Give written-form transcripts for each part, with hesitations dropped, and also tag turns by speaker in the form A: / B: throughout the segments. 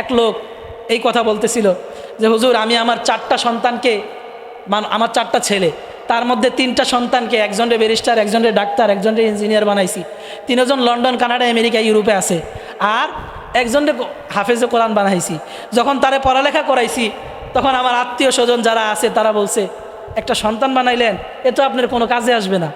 A: এক লোক এই কথা বলতেছিল যে হুজুর আমি আমার চারটা সন্তানকে আমার চারটা ছেলে তার মধ্যে তিনটা সন্তানকে একজনের ব্যারিস্টার একজনের ডাক্তার একজনের ইঞ্জিনিয়ার বানাইছি, তিনজন লন্ডন কানাডা আমেরিকা ইউরোপে আছে, আর একজনের হাফেজে কোরআন বানাইছি। যখন তারে পড়ালেখা করাইছি তখন আমার আত্মীয় স্বজন যারা আছে তারা বলছে একটা সন্তান বানাইলেন, এ তো আপনার কোনো কাজে আসবে না,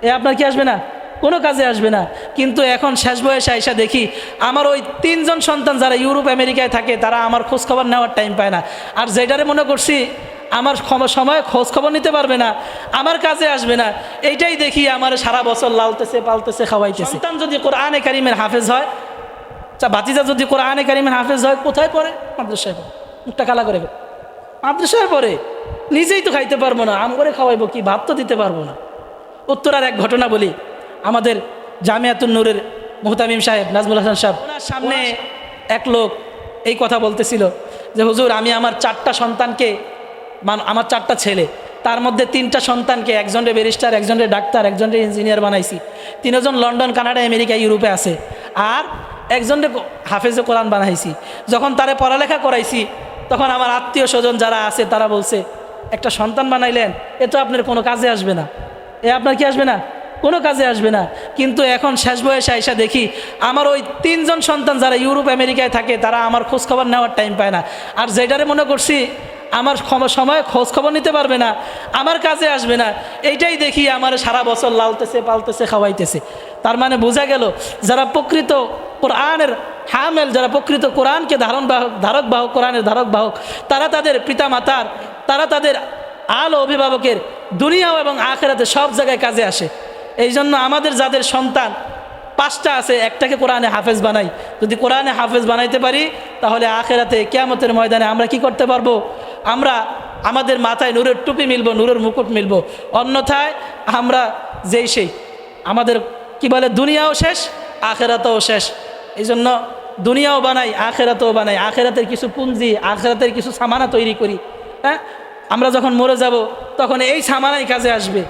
A: এ আপনার কি আসবে না, কোনো কাজে আসবে না। কিন্তু এখন শেষ বয়সে আইসা দেখি আমার ওই তিনজন সন্তান যারা ইউরোপ আমেরিকায় থাকে তারা আমার খোঁজখবর নেওয়ার টাইম পায় না, আর যেটারে মনে করছি আমার সময় খোঁজখবর নিতে পারবে না, আমার কাজে আসবে না, এইটাই দেখি আমার সারা বছর লালতেছে পালতেছে খাওয়াইতেছে। সন্তান যদি কোরআনে কারিমের হাফেজ হয়, ভাতিজা যদি কোরআনে কারিমের হাফেজ হয়, কোথায় পড়ে? মাদ্রাসায় পড়ে, মুখটা কালা করে মাদ্রাসায় পড়ে, নিজেই তো খাইতে পারবো না, আম করে খাওয়াইবো কি, ভাত তো দিতে পারবো না। উত্তরার এক ঘটনা বলি, আমাদের জামিয়াতুন নূরের মুহতামিম সাহেব নাজমুল হাসান সাহেব, ওনার সামনে এক লোক এই কথা বলতেছিল যে হুজুর আমি আমার চারটা সন্তানকে আমার চারটা ছেলে তার মধ্যে তিনটা সন্তানকে একজনের ব্যারিস্টার একজনের ডাক্তার একজনের ইঞ্জিনিয়ার বানাইছি, তিনজন লন্ডন কানাডা আমেরিকা ইউরোপে আছে, আর একজনের হাফেজে কোরআন বানাইছি। যখন তারে পড়ালেখা করাইছি তখন আমার আত্মীয় স্বজন যারা আছে তারা বলছে একটা সন্তান বানাইলেন, এ তো আপনার কোনো কাজে আসবে না, এ আপনার কি আসবে না, কোনো কাজে আসবে না। কিন্তু এখন শেষ বয়সে আইসা দেখি আমার ওই তিনজন সন্তান যারা ইউরোপ আমেরিকায় থাকে তারা আমার খোঁজখবর নেওয়ার টাইম পায় না, আর যেটারে মনে করছি আমার সময় খোঁজখবর নিতে পারবে না, আমার কাজে আসবে না, এইটাই দেখি আমার সারা বছর লালতেছে পালতেছে খাওয়াইতেছে। তার মানে বোঝা গেল যারা প্রকৃত কোরআনের হামেল, যারা প্রকৃত কোরআনকে ধারক বাহক কোরআনের ধারক বাহক, তারা তাদের পিতা মাতার, তারা তাদের আল অভিভাবকের দুনিয়া এবং আখেরাতে সব জায়গায় কাজে আসে। এই জন্য আমাদের যাদের সন্তান পাঁচটা আছে, একটাকে কোরআনে হাফেজ বানাই, যদি কোরআনে হাফেজ বানাইতে পারি তাহলে আখেরাতে কিয়ামতের ময়দানে আমরা কি করতে পারবো, আমরা আমাদের মাথায় নূরের টুপি মিলবো, নূরের মুকুট মিলবো। অন্যথায় আমরা যেই সেই আমাদের কি বলে দুনিয়াও শেষ আখেরাতেও শেষ। এই জন্য দুনিয়াও বানাই আখেরাতেও বানাই, আখেরাতের কিছু পুঁজি আখেরাতের কিছু সামানা তৈরি করি। হ্যাঁ, আমরা যখন মরে যাব তখন এই সামানাই কাজে আসবে।